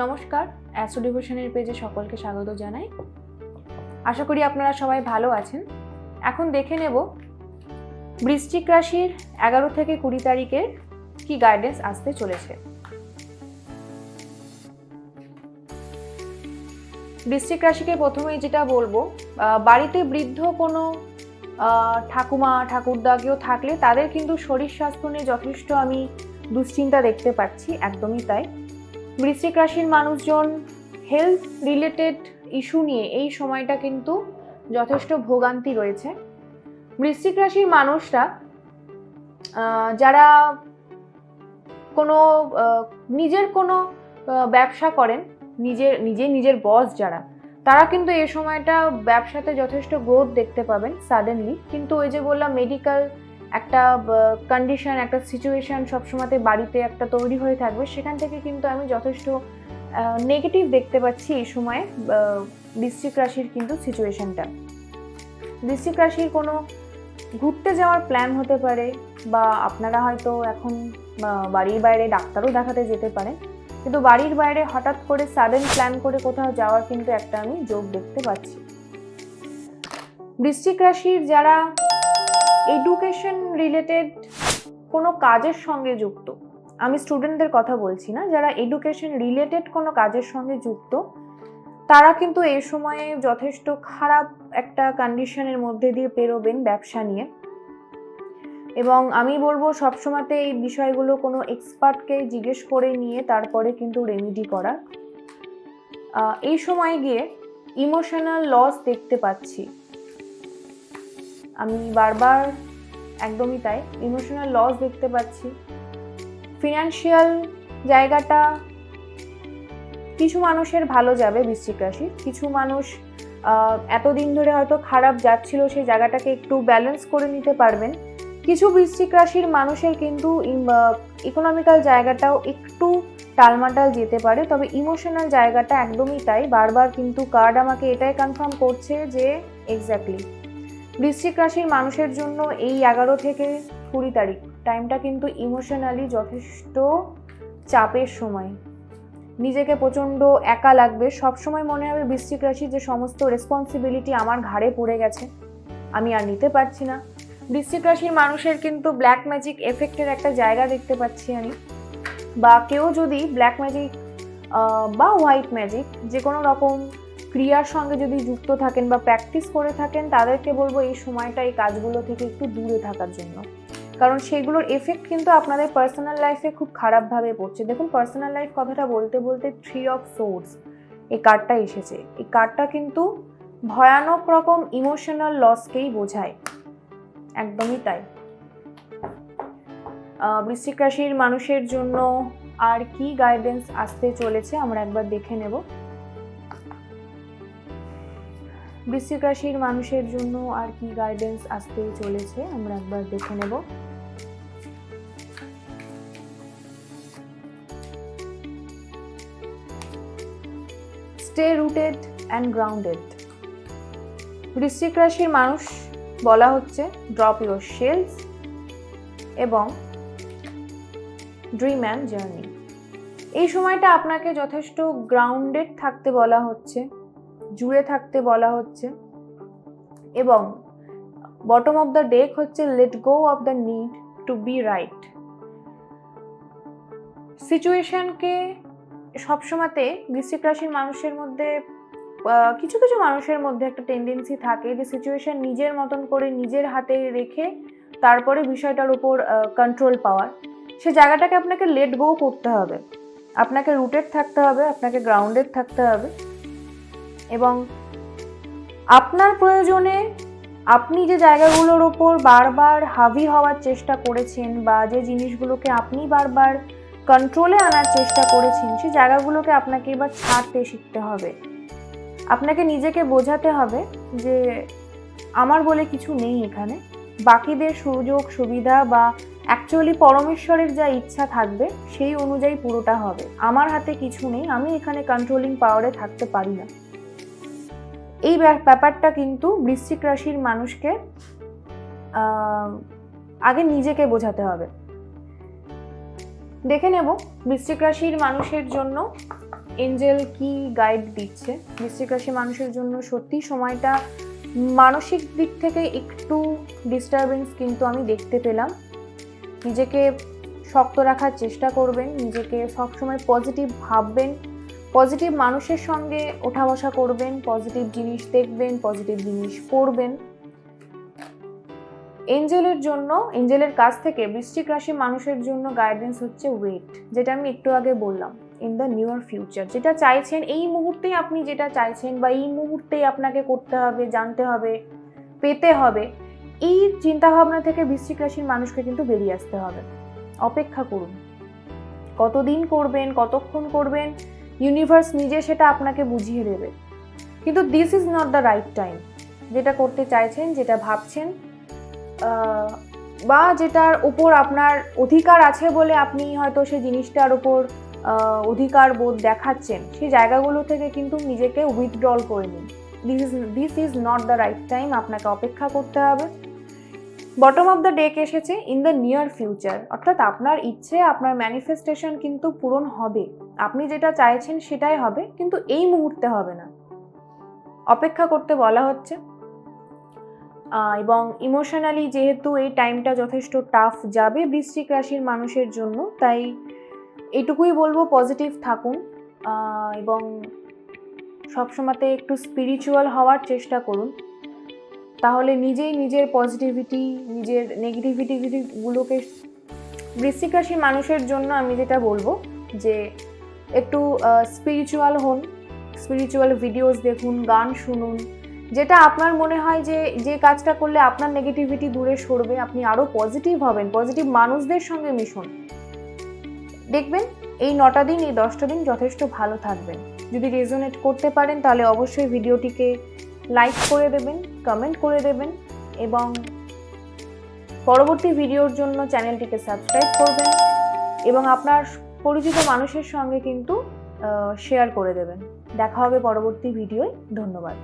নমস্কার, অ্যাস্ট্রো ডিভোশনের পেজে সকলকে স্বাগত জানাই। আশা করি আপনারা সবাই ভালো আছেন। এখন দেখে নেব বৃশ্চিক রাশির 11 থেকে 20 তারিখের কি গাইডেন্স আসতে চলেছে। বৃশ্চিক রাশিকে প্রথমেই যেটা বলবো, বাড়িতে বৃদ্ধ কোনো ঠাকুমা ঠাকুরদা কেউ থাকলে তাদের কিন্তু শরীর স্বাস্থ্য নিয়ে যথেষ্ট আমি দুশ্চিন্তা দেখতে পাচ্ছি, একদমই তাই। বৃশ্চিক রাশির মানুষজন হেলথ রিলেটেড ইস্যু নিয়ে এই সময়টা কিন্তু যথেষ্ট ভোগান্তি রয়েছে। বৃশ্চিক রাশির মানুষরা যারা কোনো নিজের কোনো ব্যবসা করেন, নিজের বস যারা, তারা কিন্তু এই সময়টা ব্যবসাতে যথেষ্ট গ্রোথ দেখতে পাবেন সাডেনলি। কিন্তু ওই যে বললাম, মেডিকেল একটা কন্ডিশন, একটা সিচুয়েশন সবসময়তে বাড়িতে একটা তৈরি হয়ে থাকবে, সেখান থেকে কিন্তু আমি যথেষ্ট নেগেটিভ দেখতে পাচ্ছি এই সময়ে বৃশ্চিক রাশির কিন্তু সিচুয়েশনটা। বৃশ্চিক রাশির কোনো ঘুরতে যাওয়ার প্ল্যান হতে পারে, বা আপনারা হয়তো এখন বাড়ির বাইরে ডাক্তারও দেখাতে যেতে পারেন, কিন্তু বাড়ির বাইরে হঠাৎ করে সাডেন প্ল্যান করে কোথাও যাওয়ার কিন্তু একটা আমি যোগ দেখতে পাচ্ছি। বৃশ্চিক রাশির যারা এডুকেশন রিলেটেড কোনো কাজের সঙ্গে যুক্ত, আমি স্টুডেন্টদের কথা বলছি না, যারা এডুকেশন রিলেটেড কোনো কাজের সঙ্গে যুক্ত, তারা কিন্তু এই সময়ে যথেষ্ট খারাপ একটা কন্ডিশনের মধ্যে দিয়ে পেরোবেন ব্যবসা নিয়ে। এবং আমি বলবো সবসময়তে এই বিষয়গুলো কোনো এক্সপার্টকে জিজ্ঞেস করে নিয়ে তারপরে কিন্তু রেমেডি করা। এই সময় গিয়ে ইমোশনাল লস দেখতে পাচ্ছি আমি বারবার, একদমই তাই, ইমোশনাল লস দেখতে পাচ্ছি। ফিনান্সিয়াল জায়গাটা কিছু মানুষের ভালো যাবে বৃশ্চিক রাশি, কিছু মানুষ এতদিন ধরে হয়তো খারাপ যাচ্ছিল সেই জায়গাটাকে একটু ব্যালেন্স করে নিতে পারবেন। কিছু বৃশ্চিক রাশির মানুষের কিন্তু ইকোনমিক্যাল জায়গাটাও একটু টালমাটাল যেতে পারে, তবে ইমোশনাল জায়গাটা একদমই তাই। বারবার কিন্তু কার্ড আমাকে এটাই কনফার্ম করছে যে এক্স্যাক্টলি বৃশ্চিক রাশির মানুষের জন্য এই 11 থেকে 20 তারিখ টাইমটা কিন্তু ইমোশনালি যথেষ্ট চাপের সময়। নিজেকে প্রচণ্ড একা লাগবে, সবসময় মনে হবে বৃশ্চিক রাশি যে সমস্ত রেসপন্সিবিলিটি আমার ঘাড়ে পড়ে গেছে, আমি আর নিতে পারছি না। বৃশ্চিক রাশির মানুষের কিন্তু ব্ল্যাক ম্যাজিক এফেক্টের একটা জায়গা দেখতে পাচ্ছি আমি, বা কেউ যদি ব্ল্যাক ম্যাজিক বা হোয়াইট ম্যাজিক যে কোনো রকম ক্রিয়ার সঙ্গে যদি যুক্ত থাকেন বা প্র্যাকটিস করে থাকেন, তাদেরকে বলবো এই সময়টা এই কাজগুলো থেকে একটু দূরে থাকার জন্য, কারণ সেগুলোর এফেক্ট কিন্তু আপনাদের পার্সোনাল লাইফে খুব খারাপভাবে পড়ছে। দেখুন, পার্সোনাল লাইফ কথাটা বলতে বলতে 3 অফ সোর্স এই কার্ডটা এসেছে। এই কার্ডটা কিন্তু ভয়ানক রকম ইমোশনাল লসকেই বোঝায়, একদমই তাই। বৃশ্চিক রাশির মানুষের জন্য আর কি গাইডেন্স আসতে চলেছে আমরা একবার দেখে নেব। বৃশ্চিক রাশির মানুষের জন্য আর কি গাইডেন্স আসতে চলেছে আমরা একবার দেখে নেব। Stay rooted and grounded. বৃশ্চিক রাশির মানুষ বলা হচ্ছে ড্রপ ইউর শেলস এবং ড্রিম অ্যান্ড জার্নি। এই সময়টা আপনাকে যথেষ্ট গ্রাউন্ডেড থাকতে বলা হচ্ছে, জুড়ে থাকতে বলা হচ্ছে, এবং বটম অফ দ্য ডেক হচ্ছে let go of the need to be right. সিচুয়েশনকে সবসময়তে বৃশ্চিক রাশির মানুষের মধ্যে কিছু কিছু মানুষের মধ্যে একটা টেন্ডেন্সি থাকে যে সিচুয়েশন নিজের মতন করে নিজের হাতে রেখে তারপরে বিষয়টার উপর কন্ট্রোল পাওয়ার। সে জায়গাটাকে আপনাকে লেট গো করতে হবে, আপনাকে রুটেড থাকতে হবে, আপনাকে গ্রাউন্ডেড থাকতে হবে, এবং আপনার প্রয়োজনে আপনি যে জায়গাগুলোর ওপর বারবার হাবি হওয়ার চেষ্টা করেছেন বা যে জিনিসগুলোকে আপনি বারবার কন্ট্রোলে আনার চেষ্টা করেছেন, সেই জায়গাগুলোকে আপনাকে এবার ছাড়তে শিখতে হবে। আপনাকে নিজেকে বোঝাতে হবে যে আমার বলে কিছু নেই এখানে, বাকিদের সুযোগ সুবিধা বা অ্যাকচুয়ালি পরমেশ্বরের যা ইচ্ছা থাকবে সেই অনুযায়ী পুরোটা হবে, আমার হাতে কিছু নেই, আমি এখানে কন্ট্রোলিং পাওয়ারে থাকতে পারি না। এই ব্যাপারটা কিন্তু বৃশ্চিক রাশির মানুষকে আগে নিজেকে বোঝাতে হবে। দেখে নেব বৃশ্চিক রাশির মানুষের জন্য এঞ্জেল কি গাইড দিচ্ছে বৃশ্চিক রাশি মানুষের জন্য। সত্যি সময়টা মানসিক দিক থেকে একটু ডিস্টারবেন্স কিন্তু আমি দেখতে পেলাম। নিজেকে শক্ত রাখার চেষ্টা করবেন, নিজেকে সবসময় পজিটিভ ভাববেন, পজিটিভ মানুষের সঙ্গে ওঠা বসা করবেন, পজিটিভ জিনিস দেখবেন, পজিটিভ জিনিস পড়বেন। এঞ্জেলের জন্য, এঞ্জেলের কাছ থেকে বৃশ্চিক রাশি মানুষের জন্য গাইডেন্স হচ্ছে ওয়েট, যেটা আমি একটু আগে বললাম, ইন দ্য নিয়ার ফিউচার। যেটা চাইছেন এই মুহূর্তেই, আপনি যেটা চাইছেন বা এই মুহূর্তেই আপনাকে করতে হবে, জানতে হবে, পেতে হবে, এই চিন্তাভাবনা থেকে বৃশ্চিক রাশির মানুষকে কিন্তু বেরিয়ে আসতে হবে। অপেক্ষা করুন, কতদিন করবেন, কতক্ষণ করবেন, ইউনিভার্স নিজে সেটা আপনাকে বুঝিয়ে দেবে। কিন্তু this is not the right time. যেটা করতে চাইছেন, যেটা ভাবছেন, বা যেটার উপর আপনার অধিকার আছে বলে আপনি হয়তো সেই জিনিসটার উপর অধিকার বোধ দেখাচ্ছেন, সেই জায়গাগুলো থেকে কিন্তু নিজেকে উইথড্রল করে নিন। This is not the right time. আপনাকে অপেক্ষা করতে হবে। বটম অফ দ্য ডেক এসেছে ইন দ্য নিয়ার ফিউচার, অর্থাৎ আপনার ইচ্ছে, আপনার ম্যানিফেস্টেশন কিন্তু পূরণ হবে। আপনি যেটা চাইছেন সেটাই হবে, কিন্তু এই মুহূর্তে হবে না। অপেক্ষা করতে বলা হচ্ছে। এবং ইমোশনালি যেহেতু এই টাইমটা যথেষ্ট টাফ যাবে বৃশ্চিক রাশির মানুষের জন্য, তাই এটুকুই বলবো, পজিটিভ থাকুন এবং সবসময়তে একটু স্পিরিচুয়াল হওয়ার চেষ্টা করুন। তাহলে নিজেই নিজের পজিটিভিটি, নিজের নেগেটিভিটিগুলোকে, বৃশ্চিক রাশির মানুষের জন্য আমি যেটা বলবো যে একটু স্পিরিচুয়াল হন, স্পিরিচুয়াল ভিডিওস দেখুন, গান শুনুন। যেটা আপনার মনে হয় যে কাজটা করলে আপনার নেগেটিভিটি দূরে সরবে, আপনি আরও পজিটিভ হবেন, পজিটিভ মানুষদের সঙ্গে মিশুন। দেখবেন এই 9টা দিন, এই 10টা দিন যথেষ্ট ভালো থাকবেন। যদি রেজোনেট করতে পারেন তাহলে অবশ্যই ভিডিওটিকে লাইক করে দেবেন, কমেন্ট করে দেবেন এবং পরবর্তী ভিডিওর জন্য চ্যানেলটিকে সাবস্ক্রাইব করবেন এবং আপনার পরিচিত মানুষের সঙ্গে কিন্তু শেয়ার করে দেবেন। দেখা হবে পরবর্তী ভিডিওয়। ধন্যবাদ।